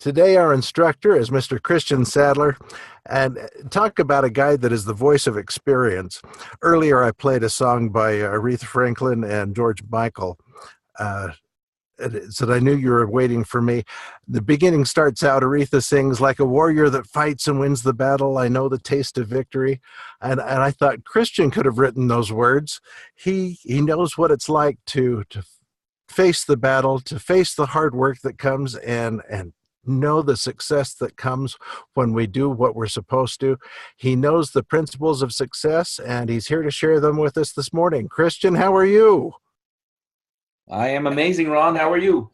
Today, our instructor is Mr. Christion Sadler, and talk about a guy that is the voice of experience. Earlier, I played a song by Aretha Franklin and George Michael. So I knew you were waiting for me. The beginning starts out, Aretha sings, "Like a warrior that fights and wins the battle, I know the taste of victory." And I thought Christian could have written those words. He knows what it's like to face the battle, to face the hard work that comes, and know the success that comes when we do what we're supposed to. He knows the principles of success, and he's here to share them with us this morning. Christian, how are you? I am amazing, Ron. How are you?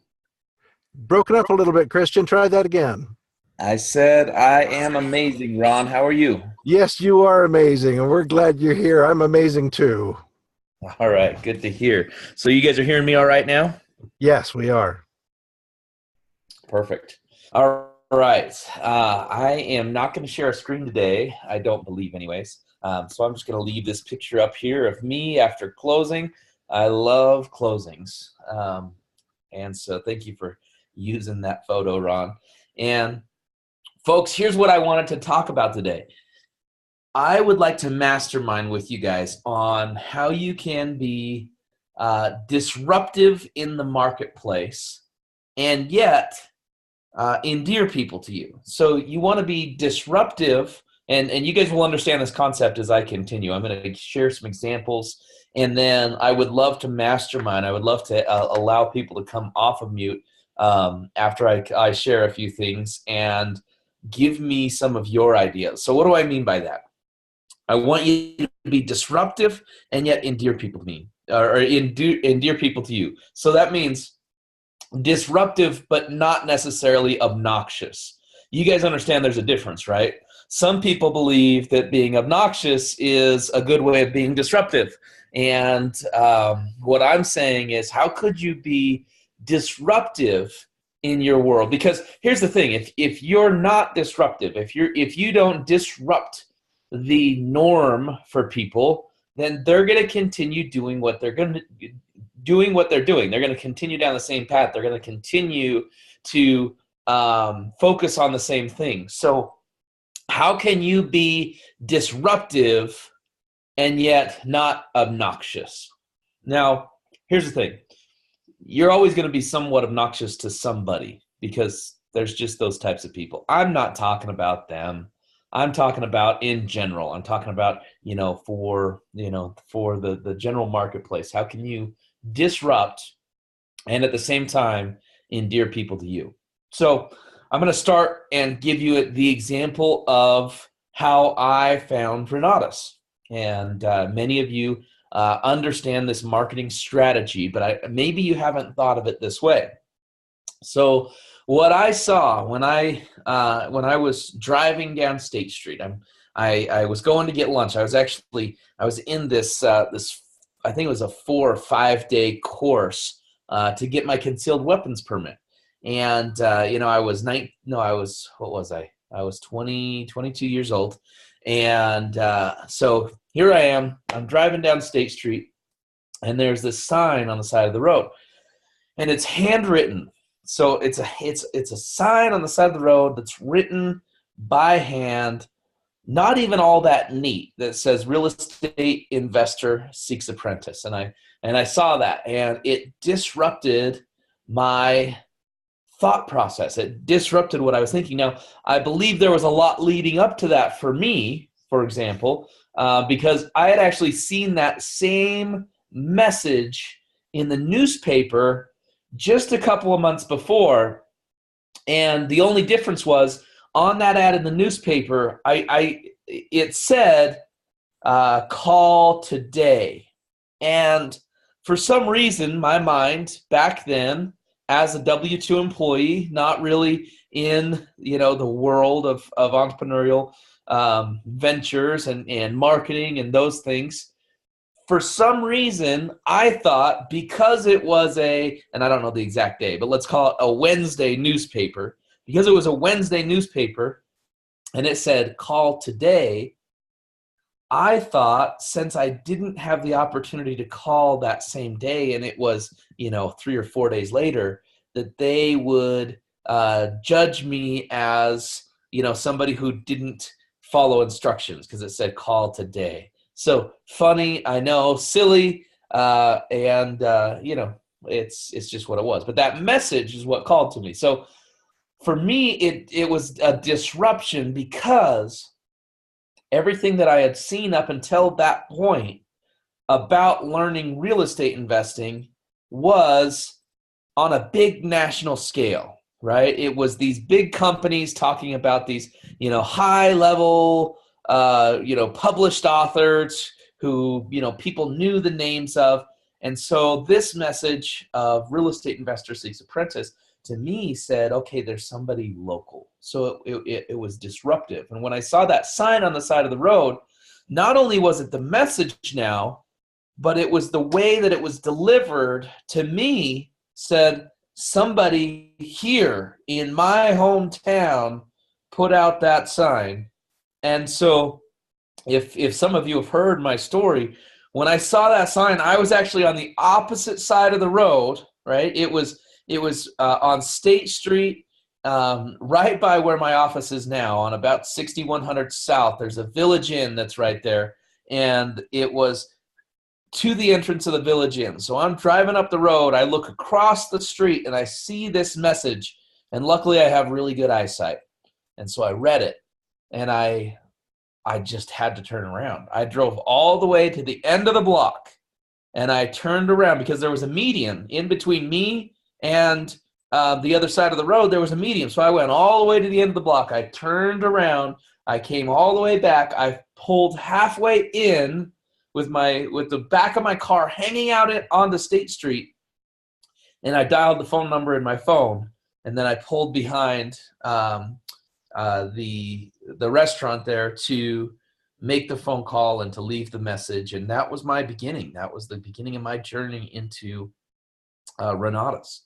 Broken up a little bit, Christian. Try that again. I said I am amazing, Ron. How are you? Yes, you are amazing, and we're glad you're here. I'm amazing too. All right, good to hear. So you guys are hearing me all right now? Yes, we are. Perfect. All right. I am not going to share a screen today, I don't believe anyways. So I'm just going to leave this picture up here of me after closing. I love closings. And so thank you for using that photo, Ron. And folks, here's what I wanted to talk about today. I would like to mastermind with you guys on how you can be disruptive in the marketplace and yet endear people to you. So you want to be disruptive, and you guys will understand this concept as I continue. I'm going to share some examples, and then I would love to mastermind. I would love to allow people to come off of mute after I share a few things and give me some of your ideas. So what do I mean by that? I want you to be disruptive and yet endear people to me, or endear people to you. So that means disruptive, but not necessarily obnoxious. You guys understand there's a difference, right? Some people believe that being obnoxious is a good way of being disruptive. And what I'm saying is, how could you be disruptive in your world? Because here's the thing, if you're not disruptive, if you don't disrupt the norm for people, then they're going to continue doing what they're doing. They're going to continue down the same path. They're going to continue to focus on the same thing. So how can you be disruptive and yet not obnoxious? Now, here's the thing. You're always going to be somewhat obnoxious to somebody because there's just those types of people. I'm not talking about them. I'm talking about in general. I'm talking about, for the general marketplace. How can you disrupt and at the same time endear people to you? So I'm going to start and give you the example of how I found Renatus. And many of you understand this marketing strategy, but maybe you haven't thought of it this way. So what I saw when I was driving down State Street, I was going to get lunch. I was in this I think it was a 4 or 5 day course to get my concealed weapons permit. And I was 22 years old. And so here I am. I'm driving down State Street, and there's this sign on the side of the road, and it's handwritten. So it's a sign on the side of the road that's written by hand, not even all that neat, that says "Real Estate Investor Seeks Apprentice." And I saw that, and it disrupted my thought process. It disrupted what I was thinking. Now, I believe there was a lot leading up to that for me, for example, because I had actually seen that same message in the newspaper just a couple of months before, and the only difference was on that ad in the newspaper, it said call today. And for some reason, my mind back then, as a W-2 employee, not really in the world of entrepreneurial ventures and marketing and those things, for some reason, I thought because it was and I don't know the exact day, but let's call it a Wednesday newspaper, because it was a Wednesday newspaper and it said call today, I thought, since I didn't have the opportunity to call that same day, and it was, 3 or 4 days later, that they would judge me as, somebody who didn't follow instructions because it said call today. So funny, I know, silly, and it's just what it was. But that message is what called to me. So for me, it was a disruption because everything that I had seen up until that point about learning real estate investing was on a big national scale, right? It was these big companies talking about these, high level, published authors who, people knew the names of. And so this message of Real Estate Investor Seeks Apprentice to me said, okay, there's somebody local. So it was disruptive. And when I saw that sign on the side of the road, not only was it the message now, but it was the way that it was delivered to me said, somebody here in my hometown put out that sign. And so if some of you have heard my story, when I saw that sign, I was actually on the opposite side of the road, right? It was on State Street, right by where my office is now, on about 6100 South. There's a Village Inn that's right there, and it was to the entrance of the Village Inn. So I'm driving up the road. I look across the street, and I see this message, and luckily I have really good eyesight. And so I read it, and I just had to turn around. I drove all the way to the end of the block, and I turned around because there was a median in between me and the other side of the road. There was a median. So I went all the way to the end of the block. I turned around. I came all the way back. I pulled halfway in with the back of my car hanging out onto State Street, and I dialed the phone number in my phone, and then I pulled behind the restaurant there to make the phone call and to leave the message. And that was my beginning. That was the beginning of my journey into Renatus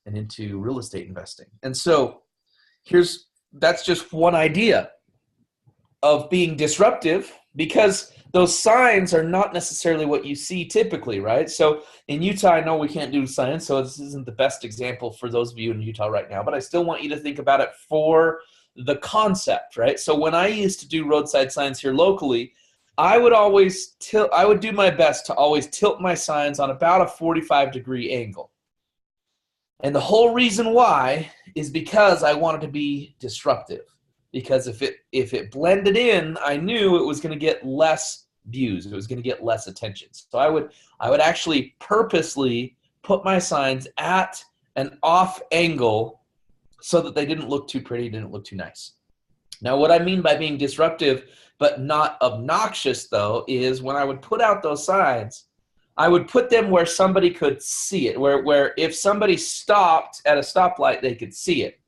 and into real estate investing. And so that's just one idea of being disruptive, because those signs are not necessarily what you see typically, right? So in Utah, I know we can't do signs, so this isn't the best example for those of you in Utah right now, but I still want you to think about it for the concept, right? So when I used to do roadside signs here locally, I would do my best to always tilt my signs on about a 45-degree angle. And the whole reason why is because I wanted to be disruptive. Because if it blended in, I knew it was going to get less views. It was going to get less attention. So I would actually purposely put my signs at an off angle so that they didn't look too pretty, didn't look too nice. Now, what I mean by being disruptive but not obnoxious, though, is when I would put out those signs, I would put them where somebody could see it, where if somebody stopped at a stoplight, they could see it.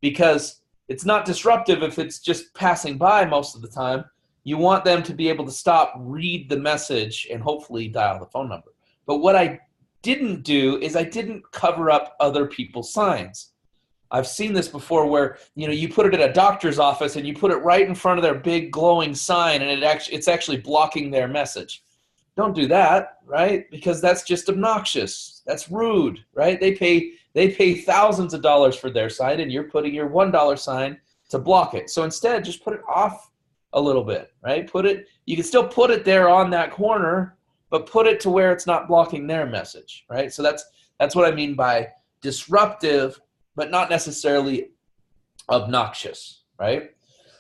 Because it's not disruptive if it's just passing by most of the time. You want them to be able to stop, read the message, and hopefully dial the phone number. But what I didn't do is I didn't cover up other people's signs. I've seen this before where, you put it at a doctor's office and you put it right in front of their big glowing sign, and it's actually blocking their message. Don't do that, right? Because that's just obnoxious. That's rude, right? They pay thousands of dollars for their sign, and you're putting your $1 sign to block it. So instead, just put it off a little bit, right? You can still put it there on that corner, but put it to where it's not blocking their message, right? So that's what I mean by disruptive, but not necessarily obnoxious, right?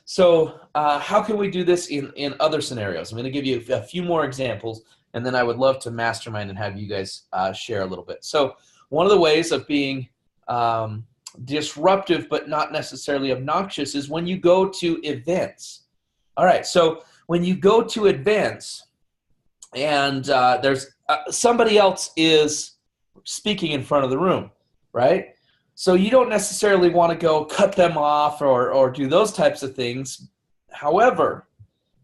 So how can we do this in other scenarios? I'm going to give you a few more examples, and then I would love to mastermind and have you guys share a little bit. So one of the ways of being disruptive but not necessarily obnoxious is when you go to events. All right, so when you go to events and there's somebody else is speaking in front of the room, right? So you don't necessarily want to go cut them off or do those types of things. However,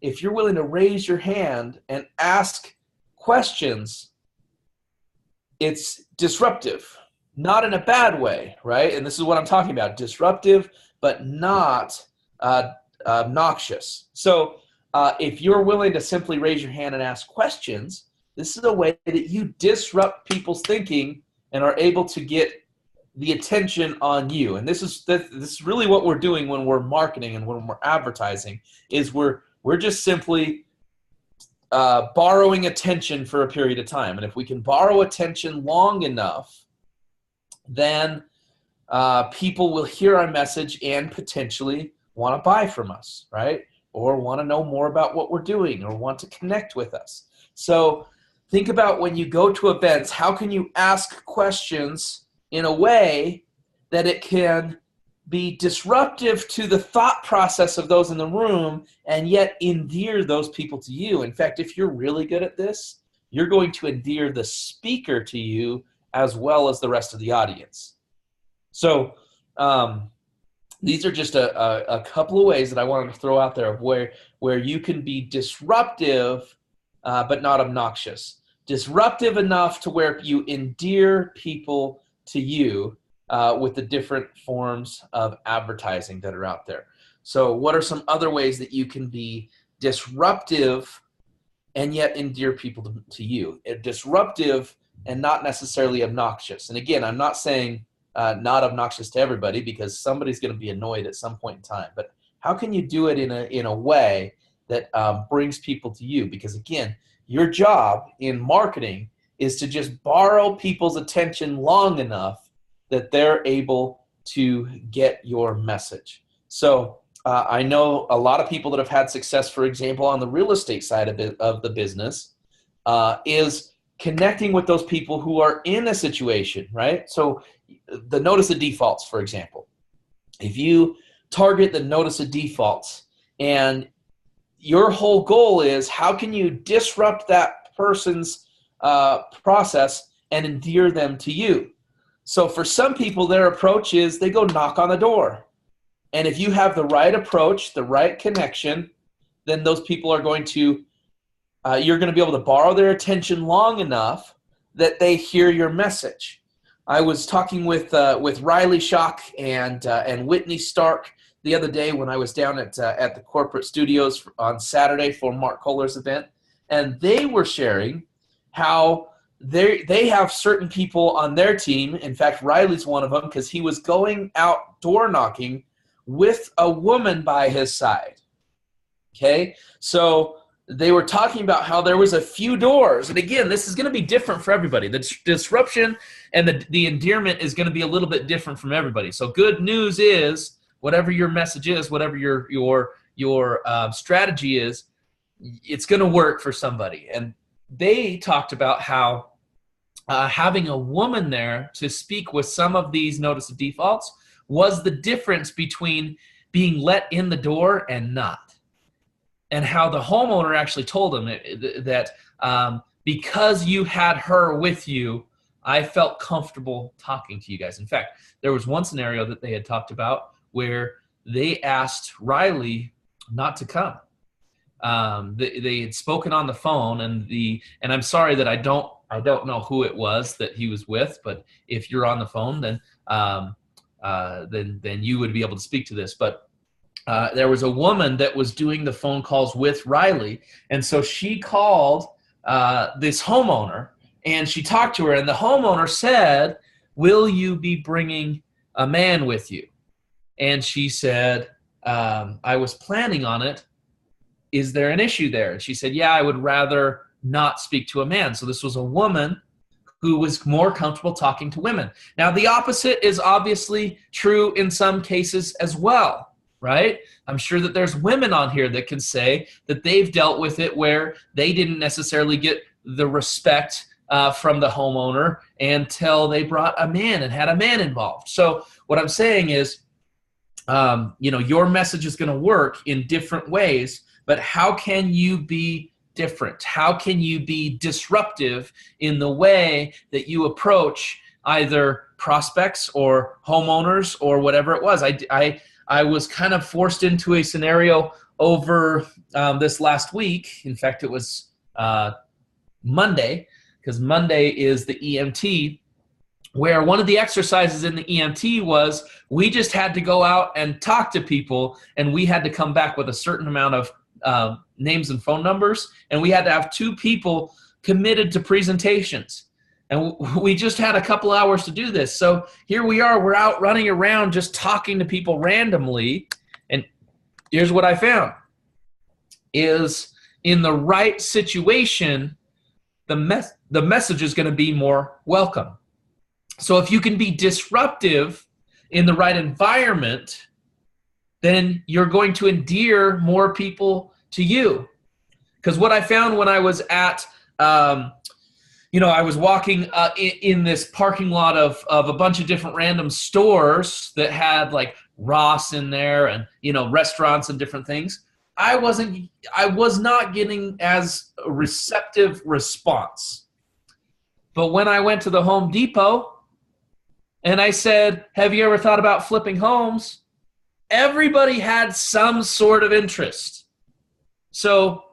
if you're willing to raise your hand and ask questions, it's disruptive, not in a bad way, right? And this is what I'm talking about, disruptive, but not obnoxious. So if you're willing to simply raise your hand and ask questions, this is a way that you disrupt people's thinking and are able to get the attention on you. And this is really what we're doing when we're marketing and when we're advertising, is we're just simply borrowing attention for a period of time. And if we can borrow attention long enough, then people will hear our message and potentially want to buy from us, right? Or want to know more about what we're doing or want to connect with us. So think about when you go to events, how can you ask questions in a way that it can be disruptive to the thought process of those in the room and yet endear those people to you. In fact, if you're really good at this, you're going to endear the speaker to you as well as the rest of the audience. So these are just a couple of ways that I wanted to throw out there of where you can be disruptive but not obnoxious. Disruptive enough to where you endear people to you with the different forms of advertising that are out there. So what are some other ways that you can be disruptive and yet endear people to you? Disruptive and not necessarily obnoxious. And again, I'm not saying not obnoxious to everybody, because somebody's going to be annoyed at some point in time. But how can you do it in a way that brings people to you? Because again, your job in marketing is to just borrow people's attention long enough that they're able to get your message. So I know a lot of people that have had success, for example, on the real estate side of the business, is connecting with those people who are in a situation, right? So the notice of defaults, for example. If you target the notice of defaults and your whole goal is how can you disrupt that person's process and endear them to you. So for some people, their approach is they go knock on the door. And if you have the right approach, the right connection, then those people are going to, you're going to be able to borrow their attention long enough that they hear your message. I was talking with Riley Schock and Whitney Stark the other day when I was down at the corporate studios on Saturday for Mark Kohler's event, and they were sharing how they have certain people on their team. In fact, Riley's one of them, because he was going out door knocking with a woman by his side. Okay, so they were talking about how there was a few doors. And again, this is going to be different for everybody. The disruption and the endearment is going to be a little bit different from everybody. So good news is, whatever your message is, whatever your strategy is, it's going to work for somebody. And they talked about how having a woman there to speak with some of these notice of defaults was the difference between being let in the door and not. And how the homeowner actually told him that because you had her with you, I felt comfortable talking to you guys. In fact, there was one scenario that they had talked about where they asked Riley not to come. They had spoken on the phone, and I'm sorry that I don't know who it was that he was with, but if you're on the phone, then you would be able to speak to this. But there was a woman that was doing the phone calls with Riley, and so she called this homeowner, and she talked to her, and the homeowner said, "Will you be bringing a man with you?" And she said, "I was planning on it. Is there an issue there?" And she said, "Yeah, I would rather not speak to a man." So this was a woman who was more comfortable talking to women. Now, the opposite is obviously true in some cases as well, right? I'm sure that there's women on here that can say that they've dealt with it where they didn't necessarily get the respect from the homeowner until they brought a man and had a man involved. So what I'm saying is, your message is going to work in different ways, but how can you be different? How can you be disruptive in the way that you approach either prospects or homeowners or whatever it was? I was kind of forced into a scenario over this last week. In fact, it was Monday, because Monday is the EMT, where one of the exercises in the EMT was we just had to go out and talk to people, and we had to come back with a certain amount of names and phone numbers, and we had to have 2 people committed to presentations. And we just had a couple hours to do this. So here we are, we're out running around just talking to people randomly. And here's what I found is in the right situation, the message is going to be more welcome. So if you can be disruptive in the right environment, then you're going to endear more people to you. Because what I found when I was at I was walking in this parking lot of a bunch of different random stores that had like Ross in there and, restaurants and different things. I was not getting as a receptive response. But when I went to the Home Depot and I said, have you ever thought about flipping homes? Everybody had some sort of interest. So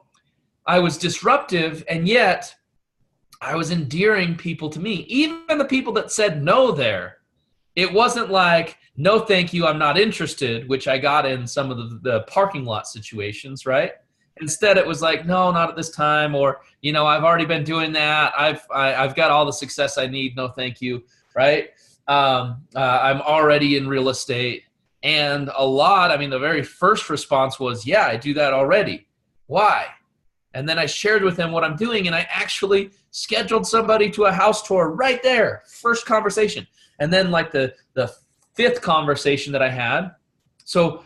I was disruptive, and yet I was endearing people to me. Even the people that said no there, it wasn't like, no, thank you, I'm not interested, which I got in some of the parking lot situations, right? Instead, it was like, no, not at this time, or, I've already been doing that. I've got all the success I need. No, thank you, right? I'm already in real estate. And the very first response was, yeah, I do that already. Why? And then I shared with them what I'm doing, and I actually scheduled somebody to a house tour right there, first conversation. And then like the 5th conversation that I had. So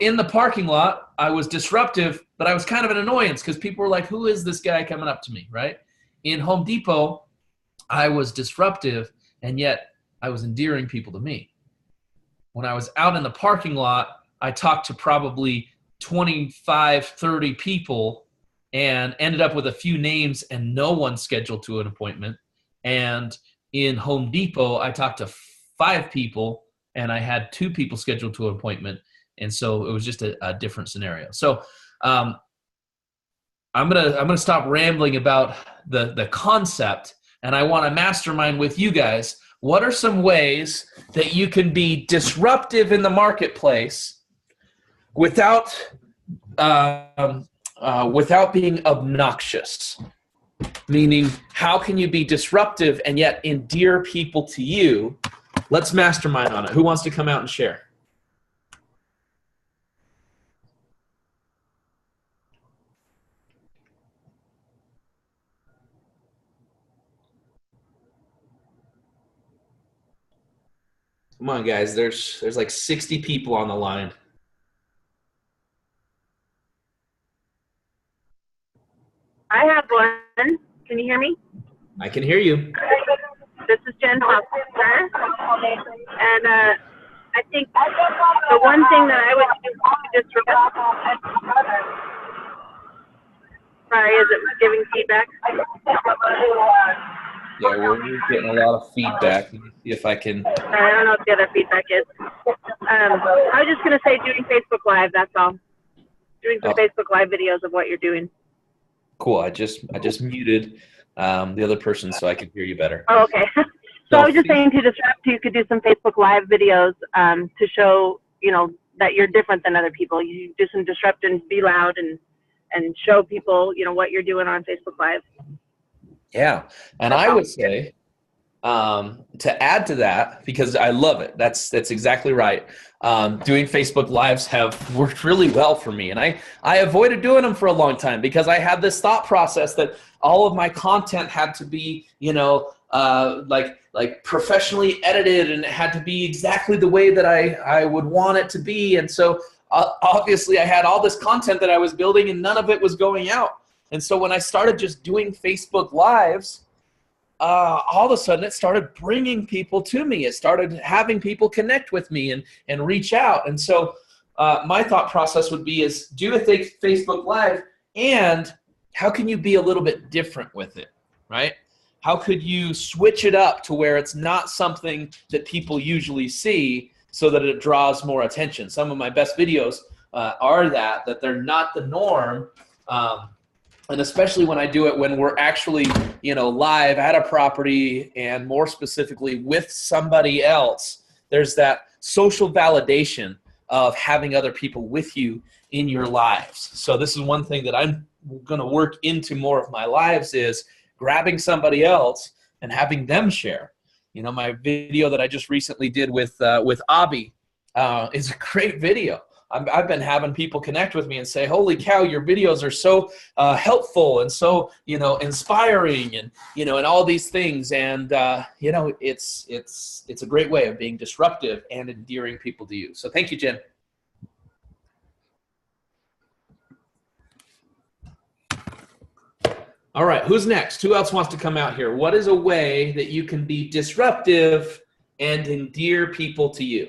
in the parking lot, I was disruptive, but I was kind of an annoyance because people were like, who is this guy coming up to me, right? In Home Depot, I was disruptive, and yet I was endearing people to me. When I was out in the parking lot, I talked to probably 25, 30 people and ended up with a few names and no one scheduled to an appointment. And in Home Depot, I talked to 5 people and I had 2 people scheduled to an appointment. And so it was just a different scenario. So I'm gonna stop rambling about the concept, and I want to mastermind with you guys. What are some ways that you can be disruptive in the marketplace without being obnoxious? Meaning, how can you be disruptive and yet endear people to you? Let's mastermind on it. Who wants to come out and share? Come on, guys. There's like 60 people on the line. I have one. Can you hear me? I can hear you. This is Jen Hofstra. And I think the one thing that I would do to disrupt. Sorry, is it giving feedback? Yeah, we're getting a lot of feedback. Let me see if I can. I don't know what the other feedback is. I was just going to say doing Facebook Live, that's all. Doing some Facebook Live videos of what you're doing. Cool. I just muted the other person so I can hear you better. Oh, okay. So I was just saying to disrupt, you could do some Facebook Live videos to show, that you're different than other people. You do some disrupt and be loud and show people, what you're doing on Facebook Live. Yeah. And I would say to add to that, because I love it. That's exactly right. Doing Facebook Lives have worked really well for me. And I avoided doing them for a long time because I had this thought process that all of my content had to be, like professionally edited, and it had to be exactly the way that I would want it to be. And so obviously I had all this content that I was building and none of it was going out. And so when I started just doing Facebook Lives, all of a sudden it started bringing people to me. It started having people connect with me and reach out. And so my thought process would be is do a Facebook Live, and how can you be a little bit different with it, right? How could you switch it up to where it's not something that people usually see so that it draws more attention? Some of my best videos are that they're not the norm. And especially when I do it when we're actually, live at a property, and more specifically with somebody else, there's that social validation of having other people with you in your lives. So this is one thing that I'm going to work into more of my lives, is grabbing somebody else and having them share. You know, my video that I just recently did with Abby is a great video. I've been having people connect with me and say, holy cow, your videos are so helpful and so, you know, inspiring, and, you know, and all these things. And, you know, it's a great way of being disruptive and endearing people to you. So thank you, Jen. All right, who's next? Who else wants to come out here? What is a way that you can be disruptive and endear people to you?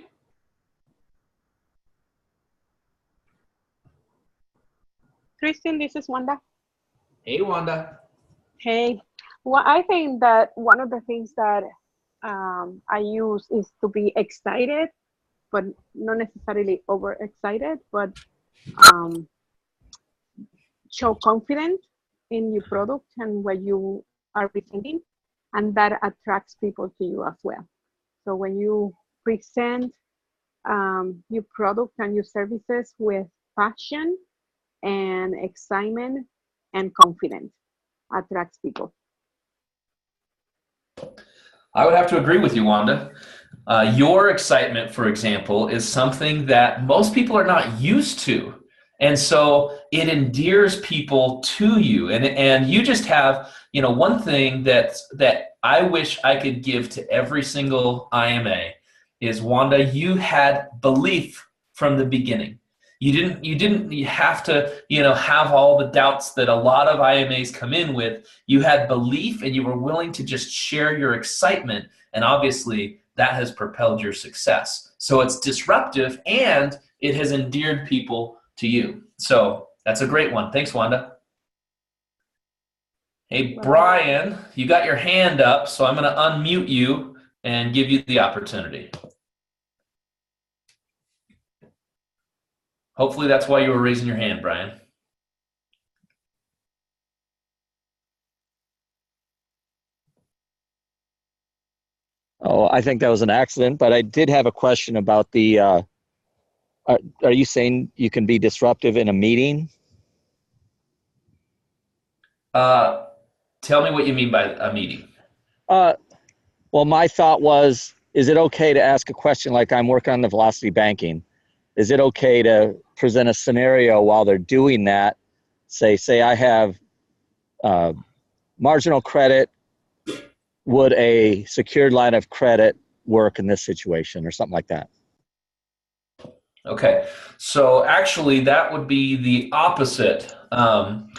Christion, this is Wanda. Hey, Wanda. Hey. Well, I think that one of the things that I use is to be excited, but not necessarily overexcited, but show confidence in your product and what you are presenting, and that attracts people to you as well. So when you present your product and your services with passion and excitement and confidence, attracts people. I would have to agree with you, Wanda. Your excitement, for example, is something that most people are not used to. And so it endears people to you. And you just have, you know, one thing that I wish I could give to every single IMA is, Wanda, you had belief from the beginning. You didn't have to, you know, have all the doubts that a lot of IMAs come in with. You had belief and you were willing to just share your excitement. And obviously that has propelled your success. So it's disruptive and it has endeared people to you. So that's a great one. Thanks, Wanda. Hey, Brian, you got your hand up, so I'm going to unmute you and give you the opportunity. Hopefully that's why you were raising your hand, Brian. Oh, I think that was an accident, but I did have a question about the, are you saying you can be disruptive in a meeting? Tell me what you mean by a meeting. Well, my thought was, is it okay to ask a question like, I'm working on the velocity banking? Is it okay to present a scenario while they're doing that? Say I have marginal credit. Would a secured line of credit work in this situation, or something like that? Okay, so actually that would be the opposite. And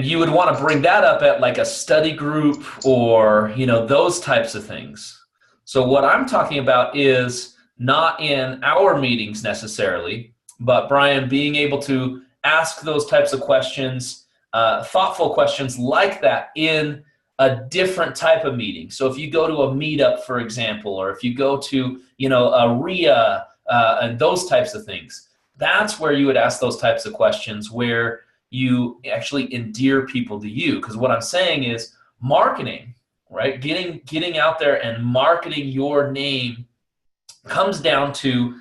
you would want to bring that up at like a study group or, you know, those types of things. So what I'm talking about is not in our meetings necessarily, but Brian, being able to ask those types of questions, thoughtful questions like that in a different type of meeting. So if you go to a meetup, for example, or if you go to, you know, a RIA and those types of things, that's where you would ask those types of questions where you actually endear people to you. Because what I'm saying is marketing, right? Getting out there and marketing your name comes down to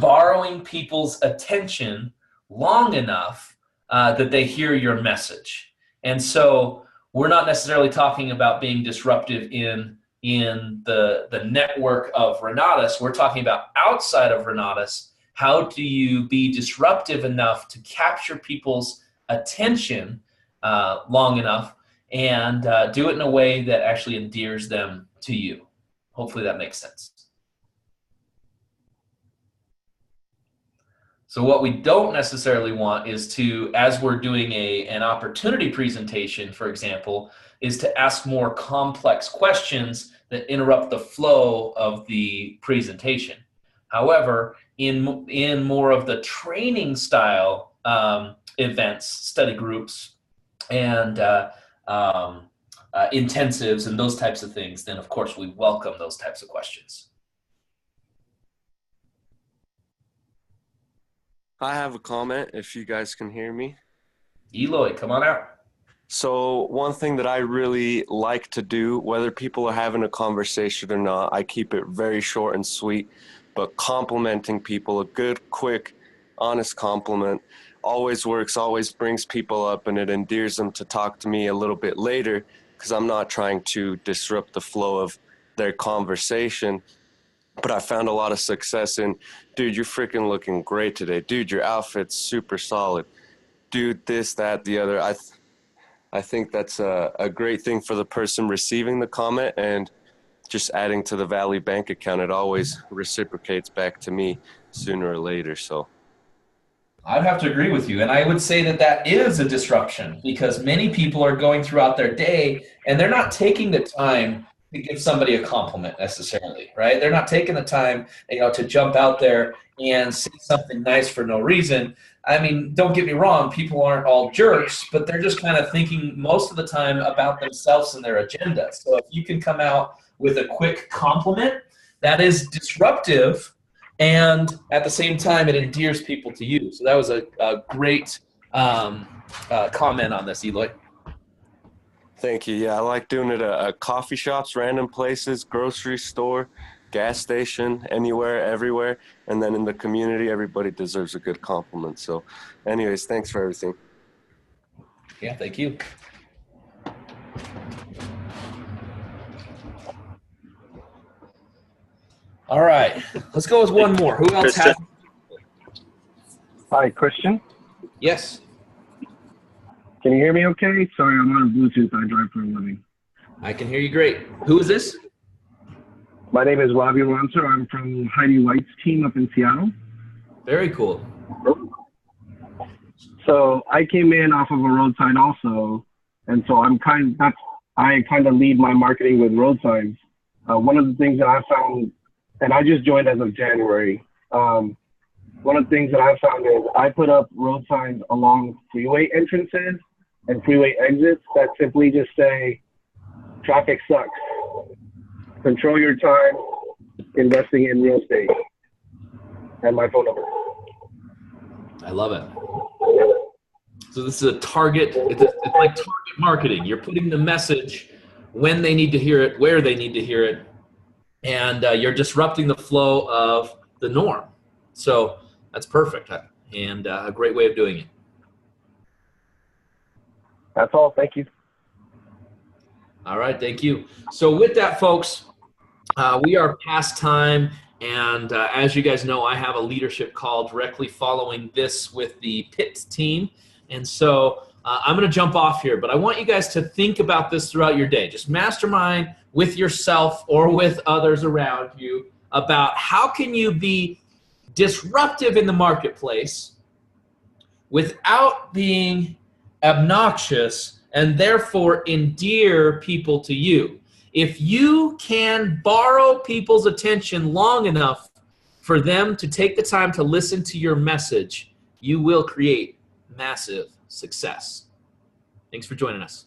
borrowing people's attention long enough that they hear your message. And so we're not necessarily talking about being disruptive in the network of Renatus. We're talking about outside of Renatus. How do you be disruptive enough to capture people's attention long enough and do it in a way that actually endears them to you? Hopefully that makes sense. So what we don't necessarily want is to, as we're doing an opportunity presentation, for example, is to ask more complex questions that interrupt the flow of the presentation. However, in more of the training style events, study groups, and intensives and those types of things, then of course we welcome those types of questions. I have a comment if you guys can hear me. Eloy, come on out. So one thing that I really like to do, whether people are having a conversation or not, I keep it very short and sweet. but complimenting people, a good, quick, honest compliment always works, always brings people up, and it endears them to talk to me a little bit later because I'm not trying to disrupt the flow of their conversation. But I found a lot of success in, dude, you're freaking looking great today. Dude, your outfit's super solid. Dude, this, that, the other. I think that's a great thing for the person receiving the comment, and just adding to the Valley bank account, it always reciprocates back to me sooner or later. So I'd have to agree with you. And I would say that that is a disruption because many people are going throughout their day and they're not taking the time to give somebody a compliment necessarily, right? They're not taking the time, to jump out there and say something nice for no reason. I mean, don't get me wrong, people aren't all jerks, but they're just kind of thinking most of the time about themselves and their agenda. So if you can come out with a quick compliment, that is disruptive, and at the same time, it endears people to you. So that was a great comment on this, Eloy. thank you. Yeah, I like doing it at coffee shops, random places, grocery store, gas station, anywhere, everywhere. And then in the community, everybody deserves a good compliment. So anyways, thanks for everything. Yeah, thank you. All right, let's go with one more. Who else has? Hi, Christian. Yes. Can you hear me okay? Sorry, I'm on Bluetooth. I drive for a living. I can hear you great. Who is this? My name is Robbie Alonso. I'm from Heidi White's team up in Seattle. Very cool. So I came in off of a road sign also, and so I kind of lead my marketing with road signs. One of the things that I found, and I just joined as of January. One of the things that I found is I put up road signs along freeway entrances and freeway exits that simply just say, traffic sucks. Control your time investing in real estate. And my phone number. I love it. So this is a target, it's like target marketing. You're putting the message when they need to hear it, where they need to hear it, and you're disrupting the flow of the norm. So that's perfect, and a great way of doing it. That's all. Thank you. All right, thank you. So with that, folks, we are past time, and as you guys know, I have a leadership call directly following this with the PIT team, and so I'm going to jump off here, but I want you guys to think about this throughout your day. Just mastermind with yourself or with others around you about how can you be disruptive in the marketplace without being obnoxious and therefore endear people to you. If you can borrow people's attention long enough for them to take the time to listen to your message, you will create massive success. Thanks for joining us.